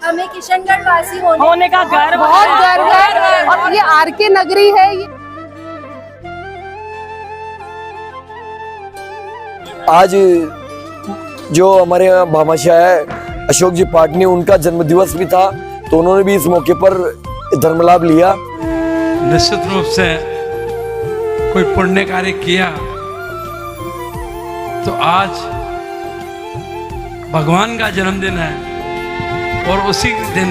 हमें किशनगढ़ वासी होने का गर्व, बहुत गर्व है। और ये आरके नगरी है। आज जो हमारे यहाँ भामाशाह है अशोक जी पाटनी, उनका जन्म दिवस भी था, तो उन्होंने भी इस मौके पर धर्म लाभ लिया। निश्चित रूप से कोई पुण्य कार्य किया तो आज भगवान का जन्मदिन है और उसी दिन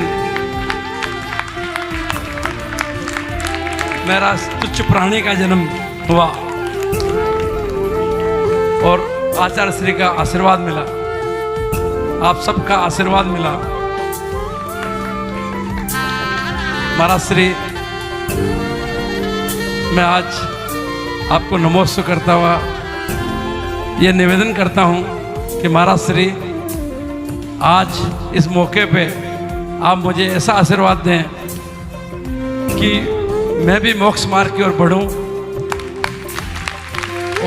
मेरा तुच्छ प्राणी का जन्म हुआ और आचार्य श्री का आशीर्वाद मिला, आप सबका आशीर्वाद मिला। महाराज श्री, मैं आज आपको नमोस्तु करता हुआ ये निवेदन करता हूँ कि महाराज श्री आज इस मौके पे आप मुझे ऐसा आशीर्वाद दें कि मैं भी मोक्ष मार्ग की ओर बढ़ूं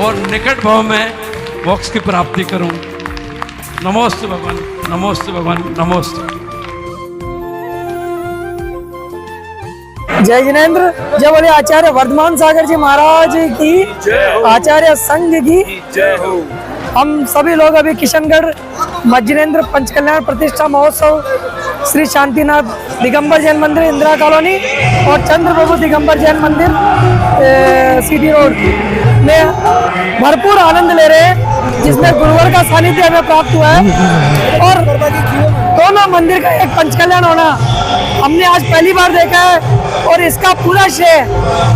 और निकट भाव में मोक्ष की प्राप्ति करूं। नमोस्तु भगवान, नमोस्तु भगवान, नमोस्तु। जय जिनेंद्र, जय बोले आचार्य वर्धमान सागर जी महाराज की, आचार्य संघ की जय हो। हम सभी लोग अभी किशनगढ़ मज्जिनेंद्र पंचकल्याण प्रतिष्ठा महोत्सव श्री शांतिनाथ दिगंबर जैन मंदिर इंदिरा कॉलोनी और चंद्र प्रभु दिगंबर जैन मंदिर सिटी रोड में भरपूर आनंद ले रहे हैं, जिसमें गुरुवर का सानिध्य हमें प्राप्त हुआ है और दोनों मंदिर का एक पंचकल्याण होना हमने आज पहली बार देखा है। और इसका पूरा श्रेय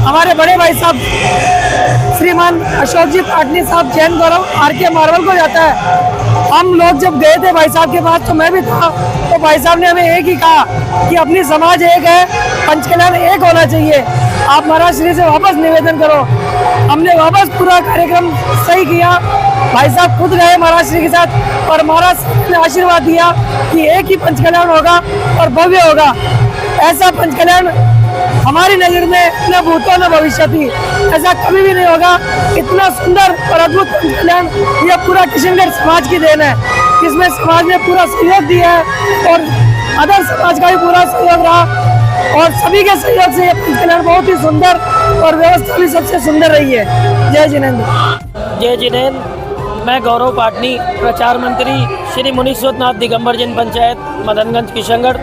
हमारे बड़े भाई साहब श्रीमान अशोक जी पाटनी साहब जैन गौरव आरके मार्बल को जाता है। हम लोग जब गए थे भाई साहब के पास तो मैं भी था, तो भाई साहब ने हमें एक ही कहा कि अपनी समाज एक है, पंचकल्याण एक होना चाहिए, आप महाराज श्री से वापस निवेदन करो। हमने वापस पूरा कार्यक्रम सही किया, भाई साहब खुद गए महाराज श्री के साथ और महाराज ने आशीर्वाद दिया कि एक ही पंचकल्याण होगा और भव्य होगा। ऐसा पंचकल्याण हमारी नजर में न भूतो न भविष्यति, ऐसा कभी भी नहीं होगा। इतना सुंदर और अद्भुत पंचकल्याण यह पूरा किशनगढ़ समाज की देन है, जिसमें समाज ने पूरा सहयोग दिया है और अदर समाज का भी पूरा सहयोग रहा और सभी के सहयोग से यह पंचकल्याण बहुत ही सुंदर और व्यवस्था भी सबसे सुंदर रही है। जय जिनेंद्र। जय जिनेंद्र। मैं गौरव पाटनी, प्रचार मंत्री श्री मुनीश्वरनाथ दिगंबर जैन पंचायत मदनगंज किशनगढ़।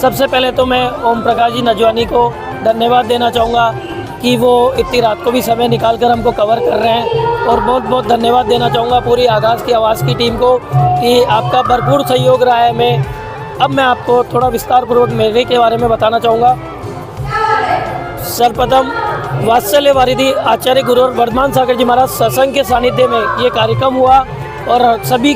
सबसे पहले तो मैं ओम प्रकाश जी नजवानी को धन्यवाद देना चाहूँगा कि वो इतनी रात को भी समय निकालकर हमको कवर कर रहे हैं और बहुत बहुत धन्यवाद देना चाहूँगा पूरी आगाज़ की आवाज़ की टीम को कि आपका भरपूर सहयोग रहा है। अब मैं आपको थोड़ा विस्तार पूर्वक मेरे के बारे में बताना चाहूँगा। सर्वप्रथम वात्सल्य वारिधि आचार्य गुरु वर्धमान सागर जी महाराज सत्संग के सानिध्य में ये कार्यक्रम हुआ और सभी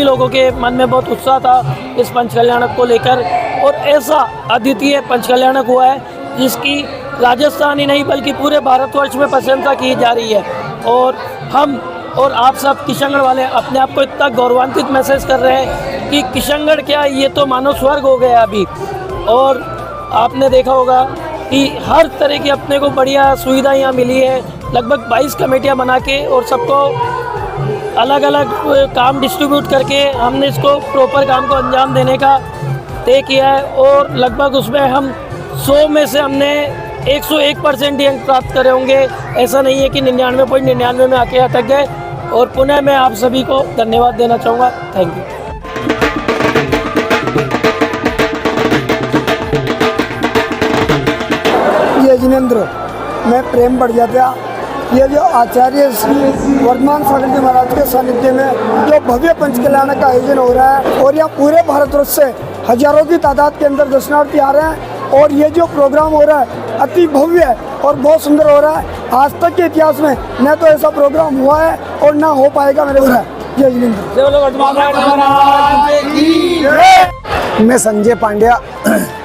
लोगों के मन में बहुत उत्साह था इस पंचकल्याणक को लेकर और ऐसा अद्वितीय पंचकल्याणक हुआ है जिसकी राजस्थान ही नहीं बल्कि पूरे भारतवर्ष में प्रशंसा की जा रही है। और हम और आप सब किशनगढ़ वाले अपने आप को इतना गौरवान्वित महसूस कर रहे हैं कि किशनगढ़ क्या, ये तो मानो स्वर्ग हो गया अभी। और आपने देखा होगा कि हर तरह की अपने को बढ़िया सुविधा यहाँ मिली है। लगभग 22 कमेटियाँ बना के और सबको अलग अलग काम डिस्ट्रीब्यूट करके हमने इसको प्रॉपर काम को अंजाम देने का तय किया है और लगभग उसमें हम 100 में से हमने 101% ही अंक प्राप्त करे होंगे। ऐसा नहीं है कि 99.99 में आके अटक गए। और पुनः मैं आप सभी को धन्यवाद देना चाहूँगा। Thank you. जय जिनेंद्र, मैं प्रेम बढ़ जाता। ये जो आचार्य श्री वर्धमान सागर जी महाराज के सानिध्य में जो भव्य पंचकल्याण का आयोजन हो रहा है और यहाँ पूरे भारतवर्ष से हजारों की तादाद के अंदर दर्शनार्थी आ रहे हैं और ये जो प्रोग्राम हो रहा है अति भव्य और बहुत सुंदर हो रहा है। आज तक के इतिहास में न तो ऐसा प्रोग्राम हुआ है और ना हो पाएगा मेरे को। जय जिनेंद्र। मैं संजय पांड्या,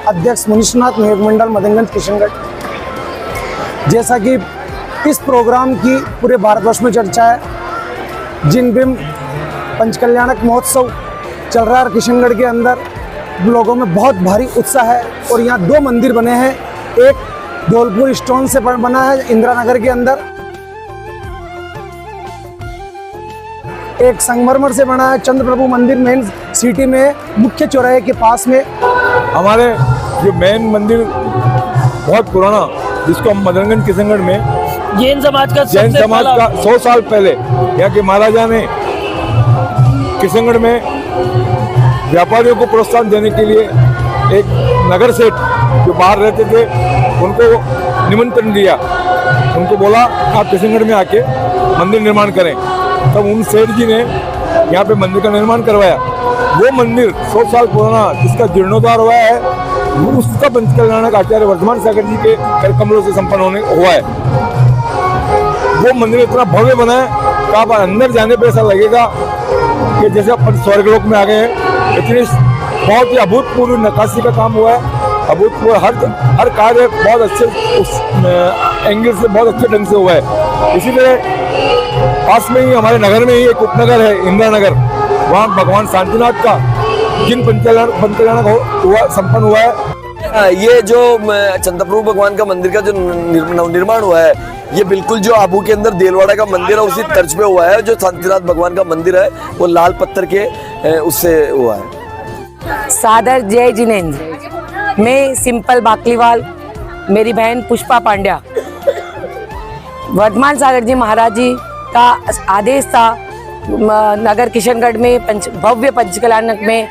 अध्यक्ष मुनीश्वरनाथ नियोग मंडल मदनगंज किशनगढ़। जैसा कि इस प्रोग्राम की पूरे भारतवर्ष में चर्चा है, जिन बिम पंचकल्याणक महोत्सव चल रहा है किशनगढ़ के अंदर, लोगों में बहुत भारी उत्साह है। और यहाँ 2 मंदिर बने हैं, एक धौलपुर स्टोन से बना है इंदिरा नगर के अंदर, एक संगमरमर से बना है चंद्र प्रभु मंदिर मेन सिटी में मुख्य चौराहे के पास में। हमारे जो मेन मंदिर बहुत पुराना, जिसको हम मदनगंज किशनगढ़ में जैन समाज का 100 साल पहले यहाँ के महाराजा ने किशनगढ़ में व्यापारियों को प्रोत्साहन देने के लिए एक नगर सेठ जो बाहर रहते थे उनको निमंत्रण दिया। उनको बोला आप किशनगढ़ में आके मंदिर निर्माण करें। तब उन सेठ जी ने यहाँ पे मंदिर का निर्माण करवाया। वो मंदिर 100 साल पुराना जिसका जीर्णोद्धार हुआ है, उसका पंचकल्याणक आचार्य वर्धमान सागर जी के कर कमलों से संपन्न हुआ है। वो मंदिर इतना भव्य बना है कि आप अंदर जाने पर ऐसा लगेगा कि जैसे अपन स्वर्गलोक में आ गए हैं। इतनी बहुत ही अभूतपूर्व नक्काशी का काम हुआ है। अभूतपूर्व हर कार्य बहुत अच्छे उस एंगल से बहुत अच्छे ढंग से हुआ है। इसी तरह पास में ही हमारे नगर में ही एक उपनगर है इंदिरा नगर, वहाँ भगवान शांतिनाथ का जिन पंचकल्याणक हुआ संपन्न हुआ है। ये जो चंद्रप्रभु भगवान का मंदिर का जो निर्माण हुआ है, ये बिल्कुल जो आबू के अंदर देलवाड़ा का मंदिर है उसी तर्ज पे हुआ है। जो शांतिनाथ भगवान का मंदिर है वो लाल पत्थर के उससे हुआ है। सादर जय जिनेंद्र। मैं सिंपल बाकलीवाल, मेरी बहन पुष्पा पांड्या। वर्धमान सागर जी महाराज जी का आदेश था नगर किशनगढ़ में भव्य पंचकल्याणक में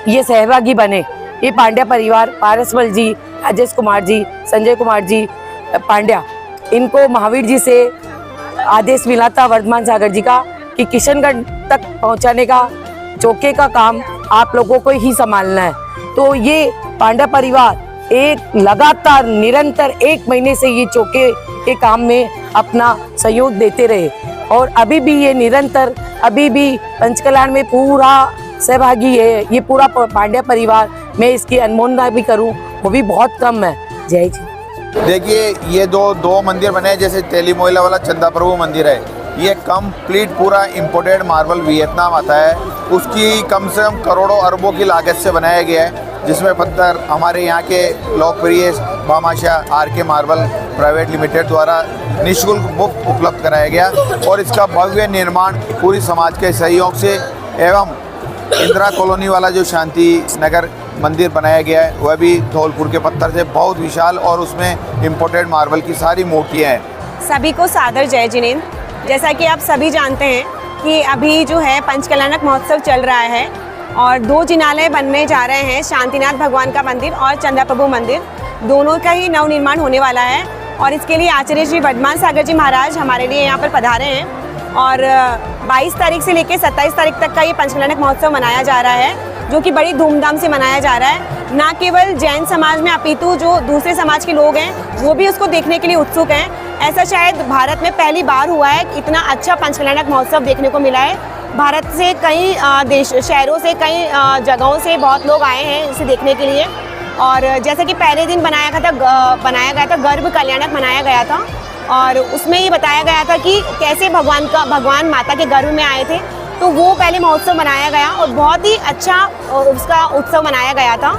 ये सहभागी बने। ये पांड्या परिवार, पारसमल जी, राजेश कुमार जी, संजय कुमार जी पांड्या, इनको महावीर जी से आदेश मिला था वर्धमान सागर जी का कि किशनगढ़ तक पहुंचाने का चौके का काम आप लोगों को ही संभालना है। तो ये पांड्या परिवार एक लगातार निरंतर 1 महीने से ये चौके के काम में अपना सहयोग देते रहे और अभी भी ये निरंतर अभी भी पंचकल्याण में पूरा सहभागी है। ये पूरा पांड्या परिवार, मैं इसकी अनमोलना भी करूं वो भी बहुत कम है। जय जी। देखिए ये दो मंदिर बने हैं। जैसे तेली मोहल्ला वाला चंद्रप्रभु मंदिर है, ये कंप्लीट पूरा इंपोर्टेड मार्बल वियतनाम आता है। उसकी कम से कम करोड़ों अरबों की लागत से बनाया गया है, जिसमें पत्थर हमारे यहाँ के लोकप्रिय भामाशाह आरके मार्बल प्राइवेट लिमिटेड द्वारा निःशुल्क मुफ्त उपलब्ध कराया गया और इसका भव्य निर्माण पूरी समाज के सहयोग से एवं इंदिरा कॉलोनी वाला जो शांति नगर मंदिर बनाया गया है वह भी धौलपुर के पत्थर से बहुत विशाल और उसमें इम्पोर्टेड मार्बल की सारी मूर्तियाँ हैं। सभी को सादर जय जिनेंद्र। जैसा कि आप सभी जानते हैं कि अभी जो है पंचकल्याणक महोत्सव चल रहा है और 2 जिनालय बनने जा रहे हैं, शांतिनाथ भगवान का मंदिर और चंद्रप्रभु मंदिर, दोनों का ही नवनिर्माण होने वाला है। और इसके लिए आचार्य श्री वर्धमान सागर जी महाराज हमारे लिए यहाँ पर पधारे हैं और 22 तारीख से लेकर 27 तारीख तक का ये पंचकल्याणक महोत्सव मनाया जा रहा है, जो कि बड़ी धूमधाम से मनाया जा रहा है। ना केवल जैन समाज में अपितु जो दूसरे समाज के लोग हैं वो भी उसको देखने के लिए उत्सुक हैं। ऐसा शायद भारत में पहली बार हुआ है, इतना अच्छा पंचकल्याणक महोत्सव देखने को मिला है। भारत से कई शहरों से कई जगहों से बहुत लोग आए हैं इसे देखने के लिए। और जैसे कि पहले दिन बनाया गया था गर्भ कल्याणक मनाया गया था और उसमें ये बताया गया था कि कैसे भगवान माता के गर्भ में आए थे, तो वो पहले महोत्सव मनाया गया और बहुत ही अच्छा उसका उत्सव मनाया गया था।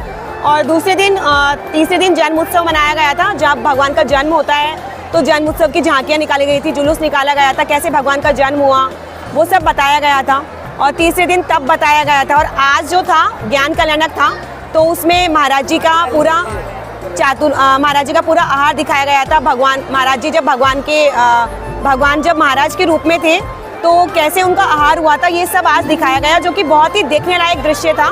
और तीसरे दिन जन्म उत्सव मनाया गया था, जब भगवान का जन्म होता है तो जन्म उत्सव की झांकियाँ निकाली गई थी, जुलूस निकाला गया था, कैसे भगवान का जन्म हुआ वो सब बताया गया था। और तीसरे दिन तब बताया गया था। और आज जो था ज्ञान कल्याणक था, तो उसमें महाराज जी का पूरा आहार दिखाया गया था। महाराज जी जब भगवान जब महाराज के रूप में थे तो कैसे उनका आहार हुआ था, ये सब आज दिखाया गया, जो कि बहुत ही देखने लायक दृश्य था।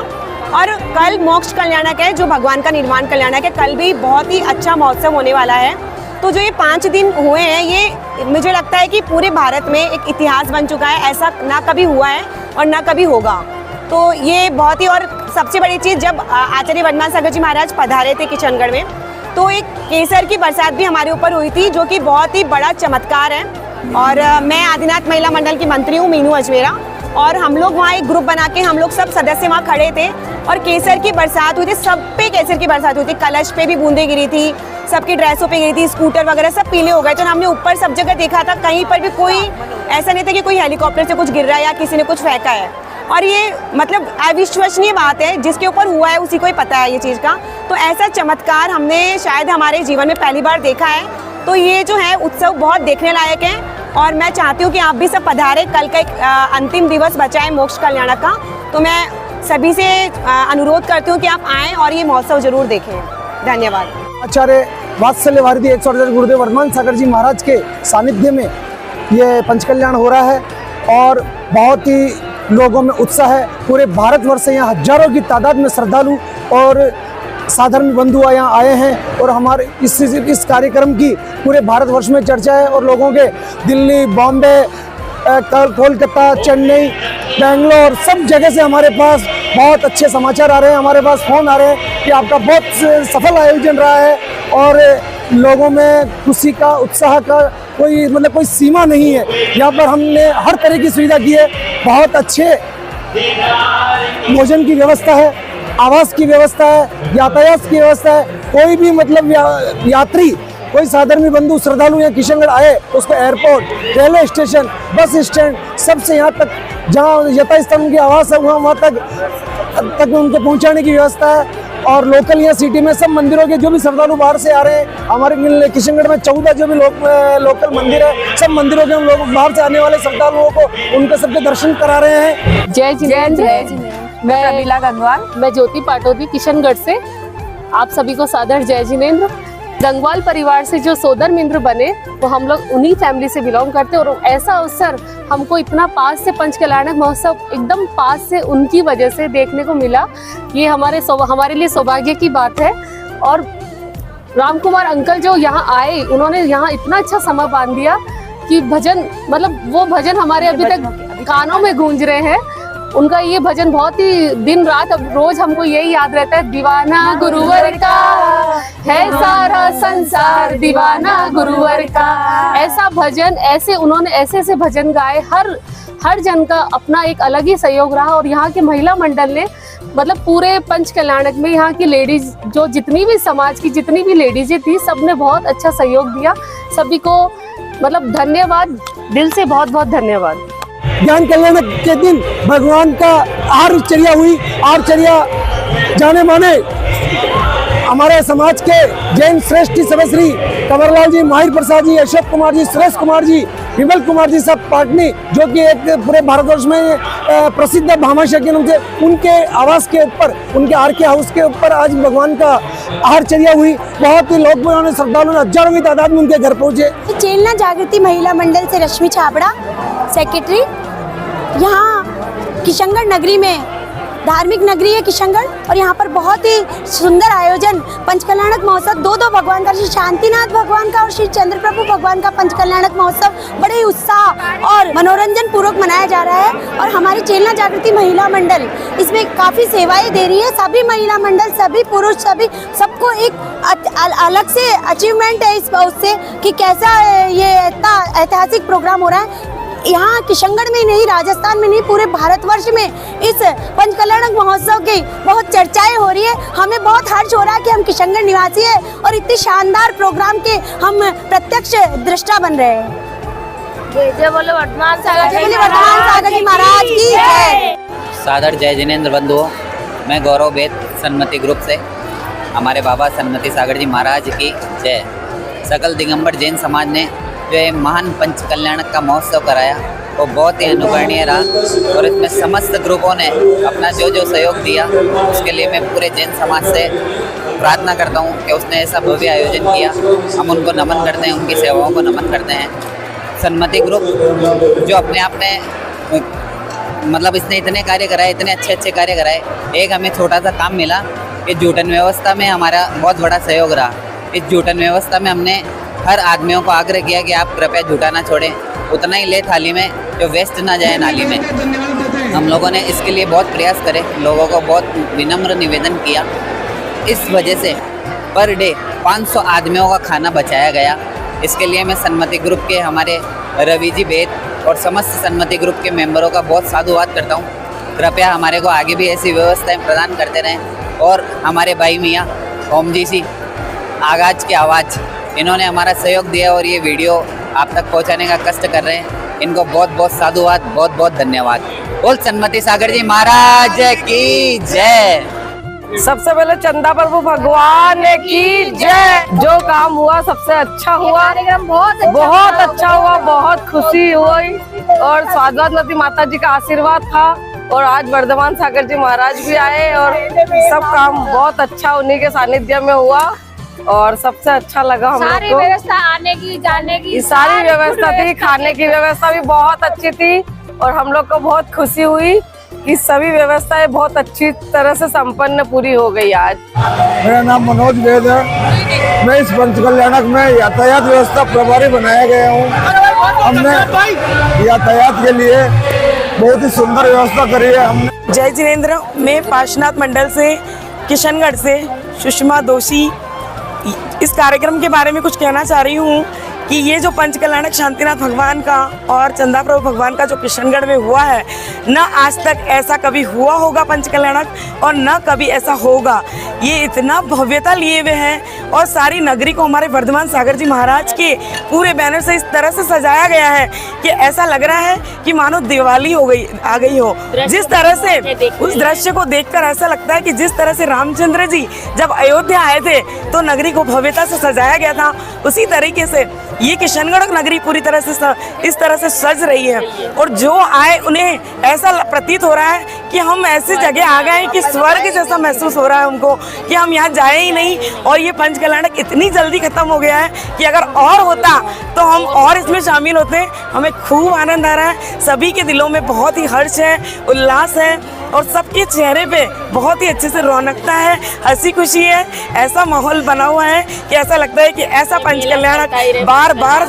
और कल मोक्ष कल्याणक है, जो भगवान का निर्वाण कल्याणक है, कल भी बहुत ही अच्छा महोत्सव होने वाला है। तो जो ये 5 दिन हुए हैं, ये मुझे लगता है कि पूरे भारत में एक इतिहास बन चुका है। ऐसा ना कभी हुआ है और ना कभी होगा। तो ये बहुत ही, और सबसे बड़ी चीज़, जब आचार्य वर्धमान सागर जी महाराज पधारे थे किशनगढ़ में, तो एक केसर की बरसात भी हमारे ऊपर हुई थी, जो कि बहुत ही बड़ा चमत्कार है। और मैं आदिनाथ महिला मंडल की मंत्री हूँ, मीनू अजमेरा, और हम लोग वहाँ एक ग्रुप बना के हम लोग सब सदस्य वहाँ खड़े थे और केसर की बरसात हुई थी। सब पे केसर की बरसात हुई थी, कलश पे भी बूंदें गिरी थी, सबकी ड्रेसों पे गिरी थी, स्कूटर वगैरह सब पीले हो गए थे। हमने ऊपर सब जगह देखा था, कहीं पर भी कोई ऐसा नहीं था कि कोई हेलीकॉप्टर से कुछ गिर रहा है या किसी ने कुछ फेंका है। और ये मतलब अविश्वसनीय बात है, जिसके ऊपर हुआ है उसी को ही पता है ये चीज़ का। तो ऐसा चमत्कार हमने शायद हमारे जीवन में पहली बार देखा है। तो ये जो है उत्सव बहुत देखने लायक है और मैं चाहती हूँ कि आप भी सब पधारें। कल का एक अंतिम दिवस बचा है मोक्ष कल्याणक का, तो मैं सभी से अनुरोध करती हूँ कि आप आएँ और ये महोत्सव जरूर देखें। धन्यवाद। आचार्य वात्सल्य वारिधि 148 गुरुदेव वर्धमान सागर जी महाराज के सानिध्य में ये पंचकल्याण हो रहा है और बहुत ही लोगों में उत्साह है। पूरे भारतवर्ष से यहाँ हजारों की तादाद में श्रद्धालु और साधारण बंधु यहाँ आए हैं और हमारे इस कार्यक्रम की पूरे भारतवर्ष में चर्चा है और लोगों के दिल्ली, बॉम्बे, कोलकाता, चेन्नई, बेंगलोर सब जगह से हमारे पास बहुत अच्छे समाचार आ रहे हैं। हमारे पास फ़ोन आ रहे हैं कि आपका बहुत सफल आयोजन रहा है और लोगों में खुशी का, उत्साह का कोई सीमा नहीं है। यहाँ पर हमने हर तरह की सुविधा की है। बहुत अच्छे भोजन की व्यवस्था है, आवास की व्यवस्था है, यातायात की व्यवस्था है। कोई भी यात्री, कोई साधारण बंधु श्रद्धालु यहाँ किशनगढ़ आए तो उसको airport, railway station, bus stand सबसे यहाँ तक जहाँ यथास्थान उनकी आवास है वहाँ तक उनको पहुँचाने की व्यवस्था है। और लोकल यहाँ सिटी में सब मंदिरों के जो भी श्रद्धालु बाहर से आ रहे हैं, हमारे किशनगढ़ में 14 जो भी लोकल मंदिर है, सब मंदिरों के हम लोग बाहर से आने वाले श्रद्धालुओं को उनके सबके दर्शन करा रहे हैं। जय जिनेंद्र। मैं प्रमीला गंगवाल। मैं ज्योति पाटोदी किशनगढ़ से। आप सभी को सादर जय जिनेंद्र। गंगवाल परिवार से जो सोदर मित्र बने वो हम लोग उन्हीं फैमिली से बिलोंग करते और ऐसा अवसर हमको इतना पास से पंचकल्याणक महोत्सव एकदम पास से उनकी वजह से देखने को मिला। ये हमारे लिए सौभाग्य की बात है। और राम कुमार अंकल जो यहाँ आए, उन्होंने यहाँ इतना अच्छा समय बांध दिया कि भजन, मतलब वो भजन हमारे अभी तक कानों में गूंज रहे हैं। उनका ये भजन बहुत ही दिन रात अब रोज हमको यही याद रहता है, दीवाना गुरुवर का है सारा संसार, दीवाना गुरुवर का। ऐसा भजन, ऐसे उन्होंने ऐसे भजन गाए। हर जन का अपना एक अलग ही सहयोग रहा और यहाँ के महिला मंडल ने मतलब पूरे पंचकल्याणक में यहाँ की लेडीज जो जितनी भी समाज की जितनी भी लेडीजें थी, सबने बहुत अच्छा सहयोग दिया। सभी को मतलब धन्यवाद, दिल से बहुत बहुत धन्यवाद। ज्ञान कल्याण के दिन भगवान का आरचर्या हुई। आरचर्या जाने माने हमारे समाज के जैन श्रेष्ठ सभ्यश्री कंवरलाल जी, माहिर प्रसाद जी, अशोक कुमार जी, सुरेश कुमार जी, विमल कुमार जी सब पाटनी, जो कि एक पूरे भारतवर्ष में प्रसिद्ध भामाशाकिन थे, उनके आवास के ऊपर, उनके आर के हाउस के ऊपर आज भगवान का आरचर्या हुई। बहुत ही लोग उन्होंने श्रद्धालु हजारों की तादाद में उनके घर पहुंचे। चेलना जागृति महिला मंडल से रश्मि छाबड़ा, सेक्रेटरी। यहाँ किशनगढ़ नगरी में धार्मिक नगरी है किशनगढ़ और यहाँ पर बहुत ही सुंदर आयोजन पंचकल्याणक महोत्सव दो भगवान का, श्री शांतिनाथ भगवान का और श्री चंद्र प्रभु भगवान का पंचकल्याणक महोत्सव बड़े ही उत्साह और मनोरंजन पूर्वक मनाया जा रहा है। और हमारी चेलना जागृति महिला मंडल इसमें काफ़ी सेवाएं दे रही है। सभी महिला मंडल, सभी पुरुष, सबको एक अलग से अचीवमेंट है इस उससे कि कैसा ये ऐतिहासिक प्रोग्राम हो रहा है। यहाँ किशनगढ़ में नहीं, राजस्थान में नहीं, पूरे भारतवर्ष में इस पंचकल्याणक महोत्सव की बहुत चर्चाएं हो रही है। हमें बहुत हर्ष हो रहा है कि हम किशनगढ़ निवासी हैं और इतने शानदार प्रोग्राम के हम प्रत्यक्ष दृष्टा बन रहे हैं। जय बोलो वर्धमान सागर जी महाराज की जय। सादर जय जिनेंद्र बंधुओं, मैं गौरव बेद सन्मति ग्रुप से। हमारे बाबा सन्मति सागर जी महाराज की जय। सकल दिगंबर जैन समाज ने जो ये महान पंचकल्याणक का महोत्सव कराया वो बहुत ही अनुकरणीय रहा और इसमें समस्त ग्रुपों ने अपना जो सहयोग दिया उसके लिए मैं पूरे जैन समाज से प्रार्थना करता हूँ कि उसने ऐसा भव्य आयोजन किया। हम उनको नमन करते हैं, उनकी सेवाओं को नमन करते हैं। सन्मति ग्रुप जो अपने आप में मतलब इसने इतने कार्य कराए, इतने अच्छे कार्य कराए। एक हमें छोटा सा काम मिला कि जूटन व्यवस्था में हमारा बहुत बड़ा सहयोग रहा। इस जूटन व्यवस्था में हमने हर आदमियों को आग्रह किया कि आप कृपया जूटा ना छोड़ें, उतना ही ले थाली में, जो वेस्ट ना जाए नाली में। हम लोगों ने इसके लिए बहुत प्रयास करे, लोगों को बहुत विनम्र निवेदन किया। इस वजह से पर डे 500 आदमियों का खाना बचाया गया। इसके लिए मैं सन्मति ग्रुप के हमारे रवि जी बेद और समस्त सन्मति ग्रुप के मेंबरों का बहुत साधुवाद करता हूँ। कृपया हमारे को आगे भी ऐसी व्यवस्थाएं प्रदान करते रहें। और हमारे भाई मियाँ ओम जी सी आगाज की आवाज़, इन्होंने हमारा सहयोग दिया और ये वीडियो आप तक पहुंचाने का कष्ट कर रहे हैं। इनको बहुत बहुत साधुवाद, बहुत बहुत धन्यवाद। बोल सन्मति सागर जी महाराज की जय। सबसे पहले चंदा प्रभु भगवान की जय। जो काम हुआ सबसे अच्छा हुआ, बहुत अच्छा हुआ, बहुत खुशी हुई और स्वागत माता जी का आशीर्वाद था। और आज वर्धमान सागर जी महाराज भी आए और सब काम बहुत अच्छा उन्हीं के सानिध्य में हुआ और सबसे अच्छा लगा हम लोग को। सारी व्यवस्था आने की जाने की सारी व्यवस्था थी, खाने की व्यवस्था भी बहुत अच्छी थी और हम लोग को बहुत खुशी हुई कि सभी व्यवस्थाएं बहुत अच्छी तरह से संपन्न पूरी हो गई आज। मेरा नाम मनोज वेद है। मैं इस पंचकल्याणक में यातायात व्यवस्था प्रभारी बनाया गया हूँ। हमने यातायात के लिए बहुत ही सुंदर व्यवस्था करी है हमने। जय जिनेंद्र। मैं पार्श्वनाथ मंडल से किशनगढ़ से सुषमा दोषी इस कार्यक्रम के बारे में कुछ कहना चाह रही हूँ कि ये जो पंचकल्याणक शांतिनाथ भगवान का और चंदा प्रभु भगवान का जो किशनगढ़ में हुआ है, न आज तक ऐसा कभी हुआ होगा पंचकल्याणक और न कभी ऐसा होगा। ये इतना भव्यता लिए हुए हैं और सारी नगरी को हमारे वर्धमान सागर जी महाराज के पूरे बैनर से इस तरह से सजाया गया है कि ऐसा लग रहा है कि मानो दिवाली आ गई हो। जिस तरह से उस दृश्य को देखकर ऐसा लगता है कि जिस तरह से रामचंद्र जी जब अयोध्या आए थे तो नगरी को भव्यता से सजाया गया था, उसी तरीके से ये किशनगढ़ नगरी पूरी तरह से इस तरह से सज रही है और जो आए उन्हें ऐसा प्रतीत हो रहा है कि हम ऐसी जगह आ गए हैं कि स्वर्ग जैसा महसूस हो रहा है हमको कि हम यहाँ जाए ही नहीं। और ये पंचकल्याणक इतनी जल्दी खत्म हो गया है कि अगर और होता तो हम और इसमें शामिल होते। हमें खूब आनंद आ रहा है, सभी के दिलों में बहुत ही हर्ष है, उल्लास है और सबके चेहरे पे बहुत ही अच्छे से रौनकता है, हंसी खुशी है। ऐसा माहौल बना हुआ है कि ऐसा लगता है कि ऐसा पंचकल्याणक बार बार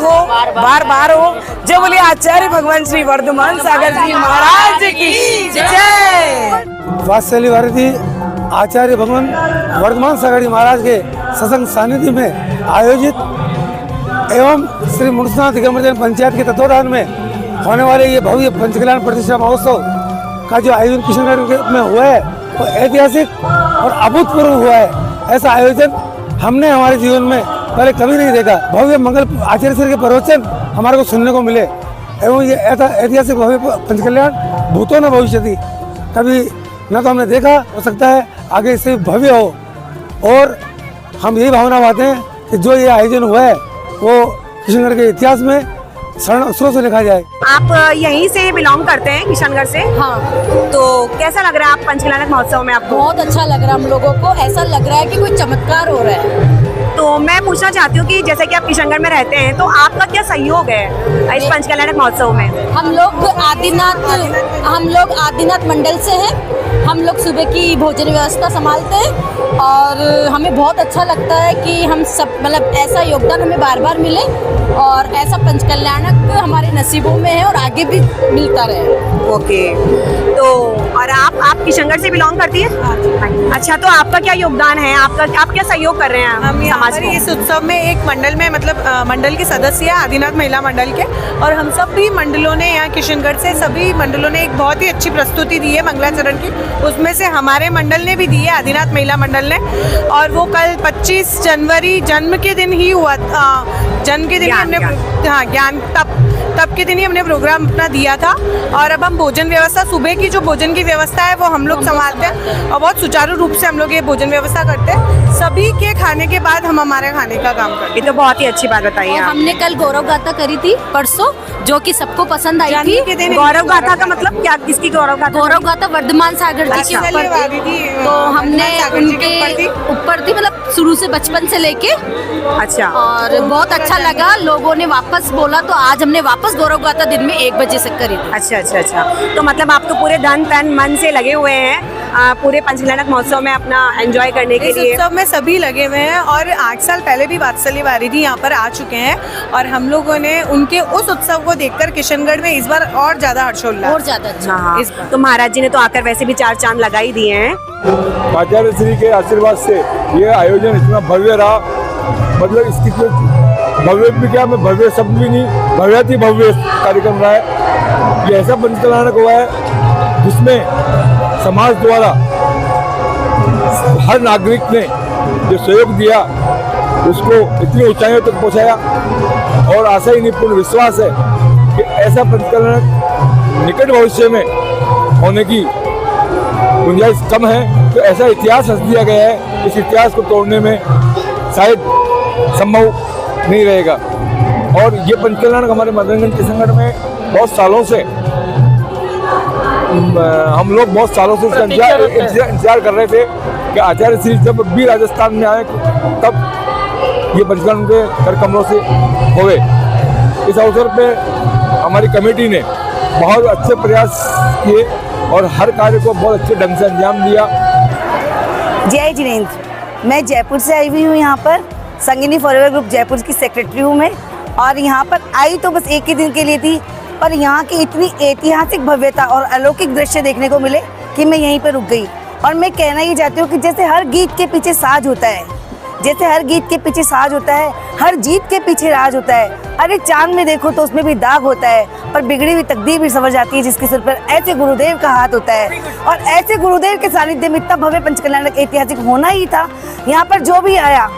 हो। जय बोलिए आचार्य भगवान श्री वर्धमान सागर जी महाराज की जय। वात्सल्य भारती आचार्य भगवान वर्धमान सागर जी महाराज के सत्संग सानिध्य में आयोजित एवं श्री मुंडसनाथ दिगंबर जैन पंचायत के तत्वाधान में होने वाले ये भव्य पंचकल्याण प्रतिष्ठा महोत्सव का जो आयोजन किशनगढ़ में हुआ है वो ऐतिहासिक और अभूतपूर्व हुआ है। ऐसा आयोजन हमने हमारे जीवन में पहले कभी नहीं देखा। भव्य मंगल आचार्य श्री के प्रवचन हमारे को सुनने को मिले एवं ये ऐतिहासिक भव्य पंचकल्याण भूतों न भविष्यति कभी न तो हमने देखा, हो सकता है आगे इससे भव्य हो। और हम यही भावना पाते हैं कि जो ये आयोजन हुआ है वो किशनगढ़ के इतिहास में शुरू से लिखा जाए। आप यहीं से बिलोंग करते हैं किशनगढ़ से? हाँ। तो कैसा लग रहा है आप पंचकल्याणक महोत्सव में? आपको बहुत अच्छा लग रहा है हम लोगों को, ऐसा लग रहा है कि कोई चमत्कार हो रहा है। तो मैं पूछना चाहती हूँ कि जैसे कि आप किशनगढ़ में रहते हैं तो आपका क्या सहयोग है इस पंचकल्याणक महोत्सव में? हम लोग आदिनाथ मंडल से हैं। हम लोग सुबह की भोजन व्यवस्था संभालते हैं और हमें बहुत अच्छा लगता है कि हम सब मतलब ऐसा योगदान हमें बार बार मिले और ऐसा पंचकल्याणक हमारे नसीबों में है और आगे भी मिलता रहे। ओके। तो और आप किशनगढ़ से बिलोंग करती है? अच्छा, तो आपका क्या योगदान है? आप क्या सहयोग कर रहे हैं हम समाज को? इस उत्सव में एक मंडल में मतलब मंडल के सदस्य है आदिनाथ महिला मंडल के और हम सब भी मंडलों ने यहाँ किशनगढ़ से सभी मंडलों ने एक बहुत ही अच्छी प्रस्तुति दी है मंगलाचरण की। उसमें से हमारे मंडल ने भी दी है, आदिनाथ महिला मंडल ने, और वो कल 25 जनवरी जन्म के दिन ही हुआ। जन्म के दिन ही हमने ज्ञान तब के दिन ही हमने प्रोग्राम अपना दिया था। और अब हम भोजन व्यवस्था, सुबह की जो भोजन की व्यवस्था है वो हम लोग संभालते हैं और बहुत सुचारू रूप से हम लोग ये भोजन व्यवस्था करते हैं। सभी के खाने के बाद हम हमारे खाने का काम करते हैं। ये तो बहुत ही अच्छी बात बताई है। हमने कल गौरव गाथा करी थी परसों, जो कि सबको पसंद आई थी। गौरव गाथा का मतलब क्या? किसकी गौरव गाथा? गौरव गाथा वर्धमान सागर जी के ऊपर थी। तो हमने उनके ऊपर थी, मतलब शुरू से बचपन से लेके। अच्छा। और बहुत अच्छा लगा, लोगों ने वापस बोला तो आज हमने वापस गौरव गाथा दिन में 1 बजे से करी थी। अच्छा। तो मतलब आप तो पूरे धन तन मन से लगे हुए हैं पूरे पंचकल्याणक महोत्सव में अपना एंजॉय करने के लिए। इस उत्सव में सभी लगे हुए हैं और 8 साल पहले भी वात्सल्य वारिधी यहाँ पर आ चुके हैं और हम लोगों ने उनके उस उत्सव को देखकर किशनगढ़ में इस बार और ज्यादा हर्षोल्लास, और ज्यादा अच्छा। तो महाराज जी ने तो आकर वैसे भी 4 चांद लगा ही दिए हैं। आचार्य श्री के आशीर्वाद से ये आयोजन इतना भव्य रहा। मतलब इसकी भव्य भी क्या, मैं भव्य शब्द भी नहीं, भव्य भव्य कार्यक्रम रहा है। ये ऐसा पंचकल्याणक हुआ है जिसमें समाज द्वारा हर नागरिक ने जो सहयोग दिया उसको इतनी ऊंचाइयों तक पहुंचाया। और आशा ही नहीं, पूर्ण विश्वास है कि ऐसा पंचकल्याणक निकट भविष्य में होने की गुंजाइश कम है। तो ऐसा इतिहास रच दिया गया है, इस इतिहास को तोड़ने में शायद संभव नहीं रहेगा। और ये पंचकल्याणक हमारे मदनगंज किशनगढ़ में बहुत सालों से हम लोग बहुत सालों से इसका इंतजार कर रहे थे कि आचार्य श्री जब भी राजस्थान में आए तब ये पंचकल्याण उनके कर कमलों से होवे। इस अवसर पे हमारी कमेटी ने बहुत अच्छे प्रयास किए और हर कार्य को बहुत अच्छे ढंग से अंजाम दिया। जय जिनेंद्र, मैं जयपुर से आई हुई हूँ। यहाँ पर संगिनी फॉरएवर ग्रुप जयपुर की सेक्रेटरी हूँ मैं, और यहाँ पर आई तो बस एक ही दिन के लिए थी, पर यहाँ की इतनी ऐतिहासिक भव्यता और अलौकिक दृश्य देखने को मिले कि मैं यहीं पर रुक गई। और मैं कहना ये चाहती हूँ कि जैसे हर गीत के पीछे साज होता है, जैसे हर गीत के पीछे साज होता है, हर जीत के पीछे राज होता है। अरे चांद में देखो तो उसमें भी दाग होता है, पर बिगड़ी हुई तकदीर भी संवर जाती है जिसके सिर पर ऐसे गुरुदेव का हाथ होता है। और ऐसे गुरुदेव के सानिध्य में इतना भव्य पंचकल्याणक ऐतिहासिक होना ही था। यहाँ पर जो भी आया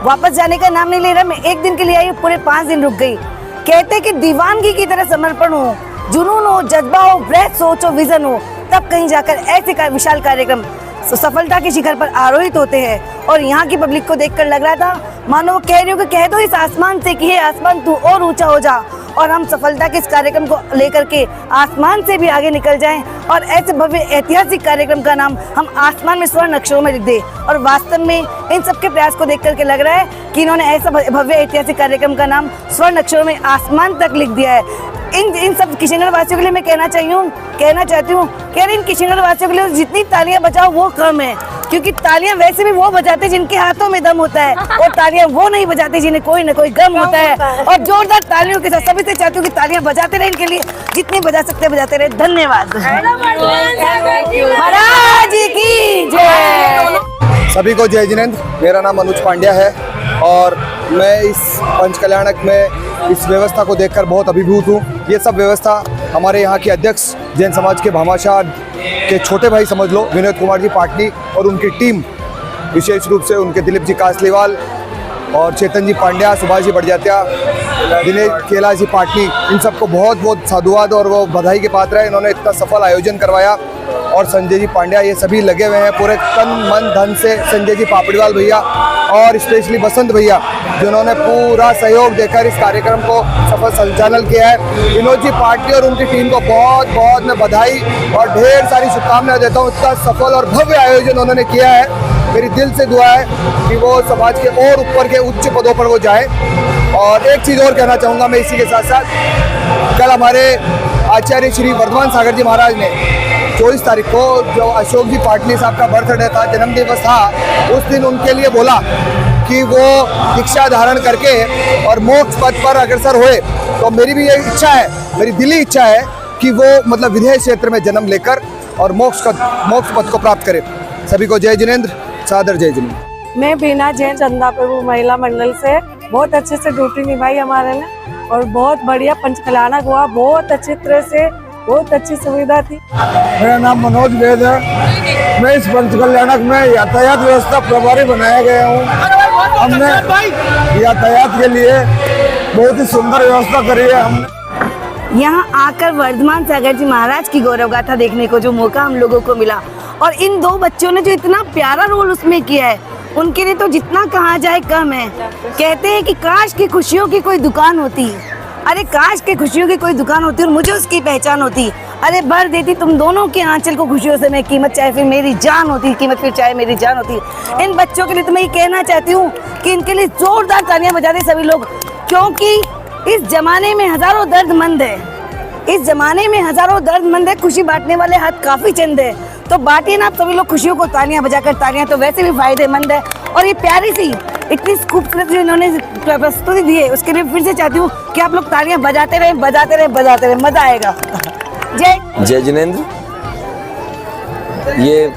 वापस जाने का नाम नहीं ले रहा। मैं एक दिन के लिए आई, पूरे 5 दिन रुक गई। कहते कि दीवानगी की तरह समर्पण हो, जुनून हो, जज्बा हो, ब्रेथ सोच हो, विजन हो, तब कहीं जाकर ऐसे विशाल कार्यक्रम सफलता के शिखर पर आरोहित होते हैं। और यहाँ की पब्लिक को देखकर लग रहा था मानो वो कह रही हो कि कह दो इस आसमान से कि हे आसमान तू और ऊंचा हो जा, और हम सफलता के इस कार्यक्रम को लेकर के आसमान से भी आगे निकल जाएं और ऐसे भव्य ऐतिहासिक कार्यक्रम का नाम हम आसमान में स्वर्ण अक्षरों में लिख दें। और वास्तव में इन सबके प्रयास को देख करके लग रहा है कि इन्होंने ऐसा भव्य ऐतिहासिक कार्यक्रम का नाम स्वर्ण अक्षरों में आसमान तक लिख दिया है। इन सब किशनगढ़ वासियों के लिए मैं कहना चाहती हूँ कि इन किशनगढ़ वासियों के लिए जितनी तालियां बजाओ वो कम है, क्योंकि तालियां वैसे भी वो बजाते जिनके हाथों में दम होता है, और तालियां वो नहीं बजाते जिन्हें कोई ना कोई गम होता है। और जोरदार तालियों के साथ सभी से चाहती हूँ कि तालियां बजाते रहे, इनके लिए जितनी बजा सकते बजाते रहे। धन्यवाद। महाराज की जय। सभी को जय जिनेंद्र। मेरा नाम अनुज पांड्या है और मैं इस पंचकल्याणक में इस व्यवस्था को देखकर बहुत अभिभूत हूँ। ये सब व्यवस्था हमारे यहाँ के अध्यक्ष जैन समाज के भामाशाह के छोटे भाई समझ लो विनोद कुमार जी पाटनी और उनकी टीम, विशेष रूप से उनके दिलीप जी कासलीवाल और चेतन जी पांड्या, सुभाष जी बढ़जात्या, दिनेश कैलाश जी पाटनी, इन सबको बहुत बहुत साधुवाद और वो बधाई के पात्र है। इन्होंने इतना सफल आयोजन करवाया। और संजय जी पांड्या ये सभी लगे हुए हैं पूरे तन मन धन से। संजय जी पापड़ीवाल भैया और स्पेशली बसंत भैया जिन्होंने पूरा सहयोग देकर इस कार्यक्रम को सफल संचालन किया है। विनोद जी पाटनी और उनकी टीम को बहुत बहुत मैं बधाई और ढेर सारी शुभकामनाएं देता हूँ। इतना सफल और भव्य आयोजन उन्होंने किया है। मेरी दिल से दुआ है कि वो समाज के और ऊपर के उच्च पदों पर वो जाए। और एक चीज़ और कहना चाहूँगा मैं इसी के साथ साथ, कल हमारे आचार्य श्री वर्धमान सागर जी महाराज ने 24 तारीख को जो अशोक जी पाटनी साहब का बर्थडे था, जन्म दिवस था, उस दिन उनके लिए बोला कि वो दीक्षा धारण करके और मोक्ष पद पर अग्रसर हुए। तो मेरी भी ये इच्छा है, मेरी दिली इच्छा है कि वो मतलब विदेह क्षेत्र में जन्म लेकर और मोक्ष पद को प्राप्त करे। सभी को जय जिनेंद्र, सादर जय जिनेंद्र। मैं बीना जैन चंदा प्रभु महिला मंडल से बहुत अच्छे से ड्यूटी निभाई हमारे ने, और बहुत बढ़िया पंचकल्याणक हुआ, बहुत अच्छी तरह से, बहुत अच्छी सुविधा थी। मेरा नाम मनोज वेद है। मैं इस पंचकल्याणक में यातायात व्यवस्था प्रभारी बनाया गया हूँ। हमने यातायात के लिए बहुत ही सुंदर व्यवस्था करी है। हमने यहाँ आकर वर्धमान सागर जी महाराज की गौरव गाथा देखने को जो मौका हम लोगों को मिला, और इन 2 बच्चों ने जो इतना प्यारा रोल उसमें किया है, उनके लिए तो जितना कहा जाए कम है। कहते हैं कि काश की खुशियों की कोई दुकान होती। अरे काश के खुशियों की कोई दुकान होती और मुझे उसकी पहचान होती। अरे भर देती तुम दोनों के आंचल को खुशियों से मैं, कीमत चाहे फिर मेरी जान होती, कीमत फिर चाहे मेरी जान होती। इन बच्चों के लिए तो मैं ये कहना चाहती हूँ कि इनके लिए जोरदार तालियां बजा दें सभी लोग, क्योंकि इस जमाने में हजारों दर्दमंद है, इस जमाने में हजारों दर्दमंद है। खुशी बांटने वाले हाथ काफी चंद है, तो बांटिए ना आप सभी लोग खुशियों को। तालियां बजाकर, तालियां तो वैसे भी फायदेमंद है। और ये प्यारी सी इतनी खूबसूरत जो इन्होंने प्रस्तुति दी है, उसके लिए फिर से चाहती हूँ कि आप लोग तालियां बजाते रहें, बजाते रहें, बजाते रहें, मजा आएगा। जय जिनेंद्र। ये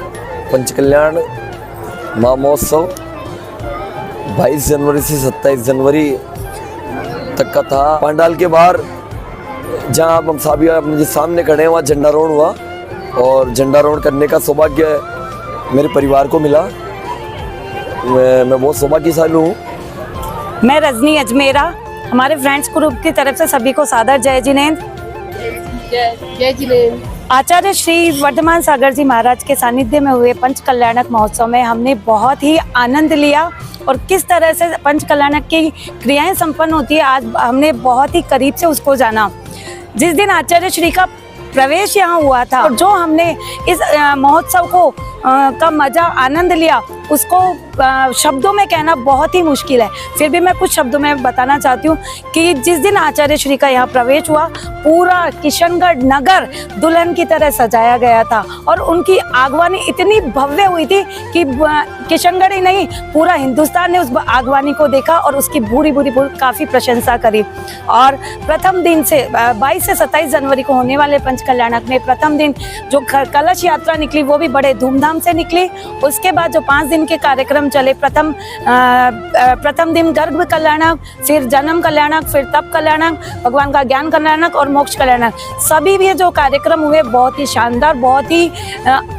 पंचकल्याण महोत्सव 22 जनवरी से 27 जनवरी तक का था। पंडाल के बाहर जहाँ आप हम सभी अपने सामने खड़े हैं वहाँ झंडारोहण हुआ, और झंडारोहण करने का सौभाग्य मेरे परिवार को मिला। मैं बहुत सौभाग्यशाली हूँ। मैं रजनी अजमेरा, हमारे फ्रेंड्स ग्रुप की तरफ से सभी को सादर जय जिनेंद्र। जय जिनेंद्र। आचार्य श्री वर्धमान सागर जी महाराज के सानिध्य में हुए पंचकल्याणक महोत्सव में हमने बहुत ही आनंद लिया, और किस तरह से पंचकल्याणक की क्रियाएं संपन्न होती है आज हमने बहुत ही करीब से उसको जाना। जिस दिन आचार्य श्री का प्रवेश यहाँ हुआ था। और जो हमने इस महोत्सव को का मजा आनंद लिया उसको शब्दों में कहना बहुत ही मुश्किल है। फिर भी मैं कुछ शब्दों में बताना चाहती हूँ कि जिस दिन आचार्य श्री का यहाँ प्रवेश हुआ, पूरा किशनगढ़ नगर दुल्हन की तरह सजाया गया था और उनकी आगवानी इतनी भव्य हुई थी कि किशनगढ़ ही नहीं पूरा हिंदुस्तान ने उस आगवानी को देखा और उसकी पूरी काफ़ी प्रशंसा करी। और प्रथम दिन से 22 से 27 जनवरी को होने वाले पंच कल्याणक में प्रथम दिन जो कलश यात्रा निकली वो भी बड़े धूमधाम से निकली। उसके बाद जो 5 दिन के कार्यक्रम चले, प्रथम दिन गर्भ कल्याणक, फिर जन्म कल्याणक, फिर तप कल्याणक, भगवान का ज्ञान कल्याणक और मोक्ष कल्याणक, सभी भी जो कार्यक्रम हुए बहुत ही शानदार, बहुत ही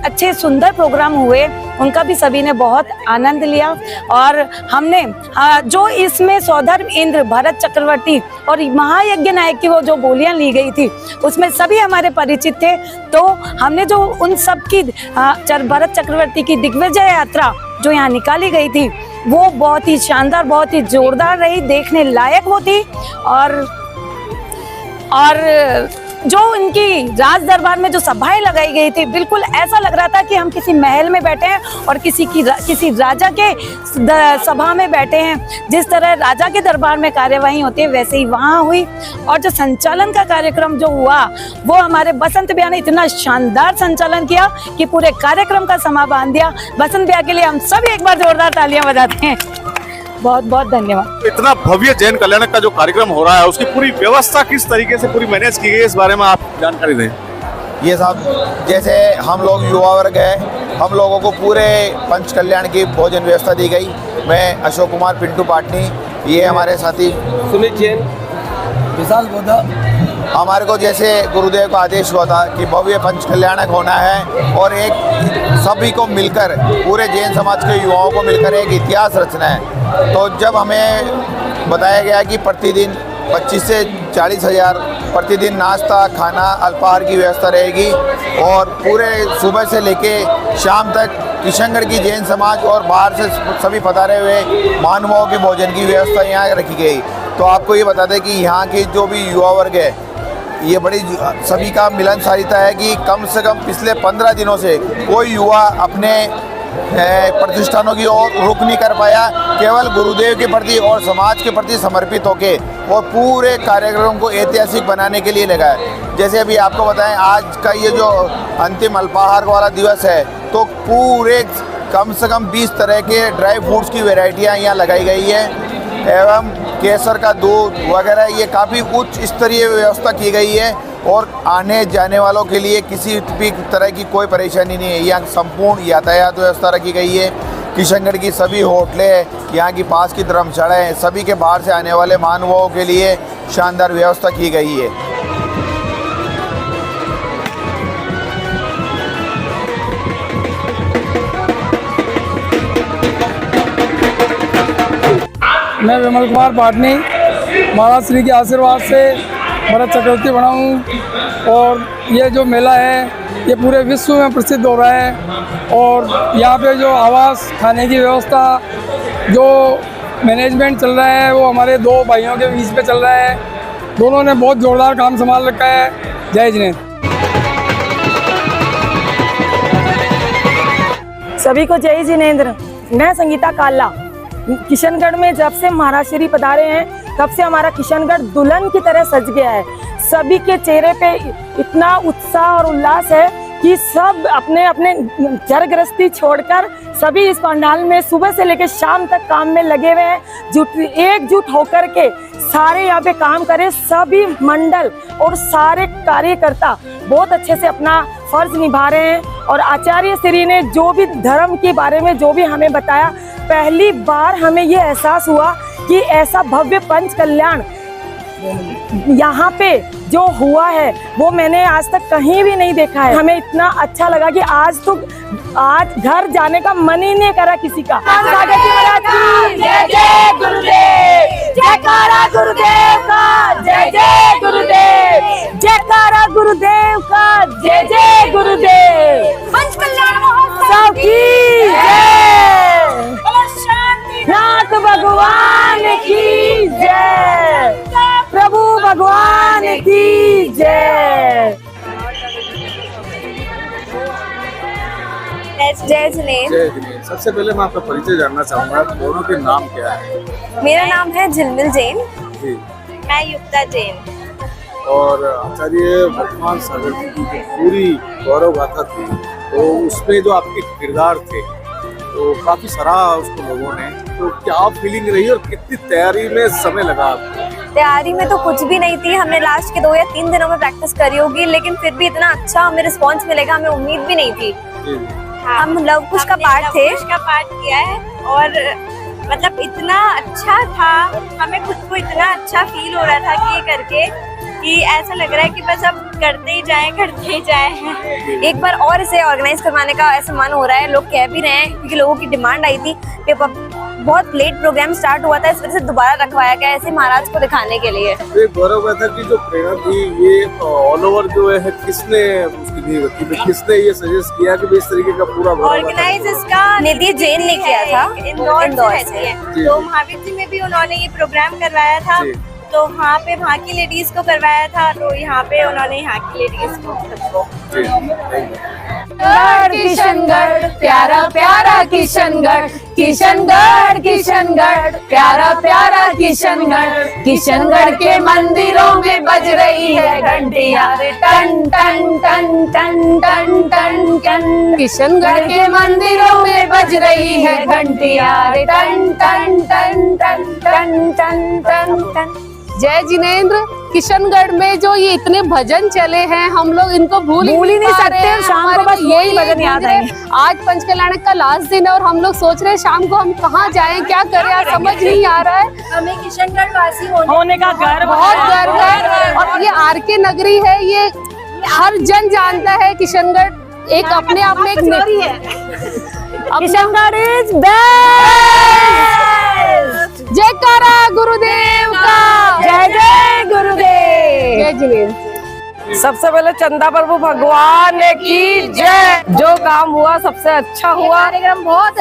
अच्छे सुंदर प्रोग्राम हुए, उनका भी सभी ने बहुत आनंद लिया। और हमने जो इसमें सौधर्म इंद्र, भरत चक्रवर्ती और महायज्ञ नायक की वो जो बोलियां ली गई थी उसमें सभी हमारे परिचित थे। तो हमने जो उन सब की भरत चक्रवर्ती की दिग्विजय यात्रा जो यहाँ निकाली गई थी वो बहुत ही शानदार, बहुत ही जोरदार रही, देखने लायक वो थी। और जो इनकी राज दरबार में जो सभाएं लगाई गई थी, बिल्कुल ऐसा लग रहा था कि हम किसी महल में बैठे हैं और किसी राजा के सभा में बैठे हैं। जिस तरह राजा के दरबार में कार्यवाही होती है वैसे ही वहाँ हुई। और जो संचालन का कार्यक्रम जो हुआ वो हमारे बसंत भैया ने इतना शानदार संचालन किया कि पूरे कार्यक्रम का समा बांध दिया। बसंत भैया के लिए हम सभी एक बार जोरदार तालियां बजाते हैं। बहुत बहुत धन्यवाद। इतना भव्य जैन कल्याणक का जो कार्यक्रम हो रहा है उसकी पूरी व्यवस्था किस तरीके से पूरी मैनेज की गई, इस बारे में आप जानकारी दें। ये साहब, जैसे हम लोग युवा वर्ग है, हम लोगों को पूरे पंच कल्याण की भोजन व्यवस्था दी गई। मैं अशोक कुमार पिंटू पाटनी, ये हमारे साथी सुमित जैन, विशाल गोदा। हमारे को जैसे गुरुदेव का आदेश हुआ था कि भव्य पंच कल्याणक होना है और एक सभी को मिलकर, पूरे जैन समाज के युवाओं को मिलकर एक इतिहास रचना है। तो जब हमें बताया गया कि प्रतिदिन 25 से 40 हज़ार प्रतिदिन नाश्ता, खाना, अल्पाहार की व्यवस्था रहेगी और पूरे सुबह से लेके शाम तक किशनगढ़ की जैन समाज और बाहर से सभी पधारे हुए महानुभावों के भोजन की व्यवस्था यहाँ रखी गई। तो आपको ये बता दें कि यहाँ की जो भी युवा वर्ग है, ये बड़ी सभी का मिलनसारिता है कि कम से कम पिछले 15 दिनों से कोई युवा अपने प्रतिष्ठानों की ओर रुक नहीं कर पाया, केवल गुरुदेव के प्रति और समाज के प्रति समर्पित होके और पूरे कार्यक्रम को ऐतिहासिक बनाने के लिए लगा है। जैसे अभी आपको बताएं, आज का ये जो अंतिम अल्पाहार वाला दिवस है तो पूरे कम से कम 20 तरह के ड्राई फ्रूट्स की वैरायटियाँ यहाँ लगाई गई है एवं केसर का दूध वगैरह, ये काफ़ी उच्च स्तरीय व्यवस्था की गई है और आने जाने वालों के लिए किसी भी तरह की कोई परेशानी नहीं है। यहाँ संपूर्ण यातायात व्यवस्था रखी गई है। किशनगढ़ की सभी होटलें, यहाँ की पास की धर्मशालाएँ, सभी के बाहर से आने वाले महानुभावों के लिए शानदार व्यवस्था की गई है। मैं विमल कुमार पाटनी, महाराज श्री के आशीर्वाद से भरत चक्रवर्ती बना हूँ और ये जो मेला है ये पूरे विश्व में प्रसिद्ध हो रहा है। और यहाँ पे जो आवास, खाने की व्यवस्था, जो मैनेजमेंट चल रहा है वो हमारे 2 भाइयों के बीच पे चल रहा है। दोनों ने बहुत जोरदार काम संभाल रखा है। जय जिनेंद्र। सभी को जय जिनेंद्र। मैं संगीता काला। किशनगढ़ में जब से महाराज श्री पधारे हैं तब से हमारा किशनगढ़ दुल्हन की तरह सज गया है। सभी के चेहरे पे इतना उत्साह और उल्लास है कि सब अपने अपने घर गृहस्थी छोड़कर सभी इस पंडाल में सुबह से लेकर शाम तक काम में लगे हुए हैं। एकजुट होकर के सारे यहाँ पे काम करें। सभी मंडल और सारे कार्यकर्ता बहुत अच्छे से अपना फर्ज निभा रहे हैं। और आचार्य श्री ने जो भी धर्म के बारे में जो भी हमें बताया, पहली बार हमें ये एहसास हुआ कि ऐसा भव्य पंच कल्याण यहाँ पे जो हुआ है वो मैंने आज तक कहीं भी नहीं देखा है। हमें इतना अच्छा लगा कि आज घर जाने का मन ही नहीं करा किसी का। सागर जी महाराज की जय जय गुरुदेव, जयकारा गुरुदेव का जय जय गुरुदेव, जयकारा गुरुदेव का जय जय गुरुदेव। पंच कल्याण महोत्सव की जय, नाथ भगवान की जय, प्रभु भगवान की जय। जय जिनेंद्र। सबसे पहले मैं आपका परिचय जानना चाहूंगा, दोनों के नाम क्या है? मेरा नाम है झिलमिल जैन। जी। मैं युक्ता जैन। और आचार्य भगवान सागर जी की जो पूरी गौरव गाथा थी, तो उसमें जो आपके किरदार थे तो काफी सराहा उसको लोगों ने, तो क्या फीलिंग रही और कितनी तैयारी में समय लगा आपको? तैयारी में तो कुछ भी नहीं थी, हमने लास्ट के 2 या 3 दिनों में प्रैक्टिस करी होगी, लेकिन फिर भी इतना अच्छा हमें रिस्पांस मिलेगा हमें उम्मीद भी नहीं थी। हम लव कुश का पार्ट थे, का पार्ट किया है और मतलब इतना अच्छा था, हमें खुद को इतना अच्छा फील हो रहा था कि ये करके कि ऐसा लग रहा है कि बस अब करते ही जाएं। एक बार और इसे ऑर्गेनाइज करवाने का ऐसा मन हो रहा है, लोग कह भी रहे हैं क्योंकि लोगों की डिमांड आई थी। बहुत लेट प्रोग्राम स्टार्ट हुआ था, इस वजह से दोबारा रखवाया गया ऐसे महाराज को दिखाने के लिए। ये गौरव गाथा की जो प्रेरणा थी, ये ऑल ओवर जो है किसने उसकी नींव रखी थी, किसने ये सजेस्ट किया कि इस तरीके का पूरा ऑर्गेनाइज इसका निधि जैन ने किया था, इंदौर से। तो महावीर जी में भी उन्होंने ये प्रोग्राम करवाया था, तो वहाँ की लेडीज को करवाया था, तो यहाँ पे उन्होंने यहाँ की लेडीज को सबको। किशनगढ़ प्यारा प्यारा किशनगढ़, किशनगढ़ किशनगढ़ प्यारा प्यारा किशनगढ़, किशनगढ़ के मंदिरों में बज रही है घंटियां टन टन टन टन टन टन टन, किशनगढ़ के मंदिरों में बज रही है घंटियां टन टन टन टन टन टन टन टन। जय जिनेंद्र। किशनगढ़ में जो ये इतने भजन चले हैं, हम लोग इनको भूल ही नहीं सकते। शाम को बस यही भजन याद आएंगे। आज पंचकल्याणक का लास्ट दिन है और हम लोग सोच रहे हैं शाम को हम कहाँ जाएं, क्या करें, आज समझ नहीं आ रहा है। हमें किशनगढ़ वासी होने का गर्व, बहुत गर्व है। और ये आरके नगरी है, ये हर जन जानता है। किशनगढ़ एक अपने आप में एक नगरी है। Kishangarh is best. जयकारा गुरुदेव का, जय जय गुरुदेव। जय जिनेंद्र। सबसे पहले चंदा प्रभु भगवान की जय। जो काम हुआ सबसे अच्छा हुआ, बहुत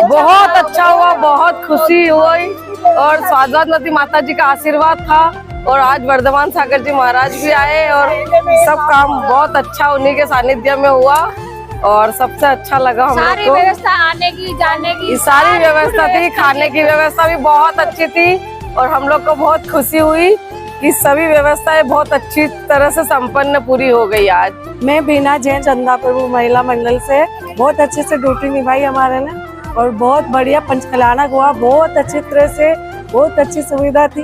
अच्छा हुआ, बहुत खुशी हुई और स्वागतवती माता जी का आशीर्वाद था। और आज वर्धमान सागर जी महाराज भी आए और सब काम बहुत अच्छा उन्हीं के सानिध्य में हुआ और सबसे अच्छा लगा हम लोग को। व्यवस्था आने की जाने की सारी व्यवस्था थी, खाने की व्यवस्था भी बहुत अच्छी थी और हम लोग को बहुत खुशी हुई कि सभी व्यवस्थाएं बहुत अच्छी तरह से संपन्न पूरी हो गई। आज मैं बीना जैन चंदा प्रभु महिला मंडल से बहुत अच्छे से ड्यूटी निभाई हमारे ने और बहुत बढ़िया पंचकल्याणक हुआ, बहुत अच्छी तरह से, बहुत अच्छी सुविधा थी।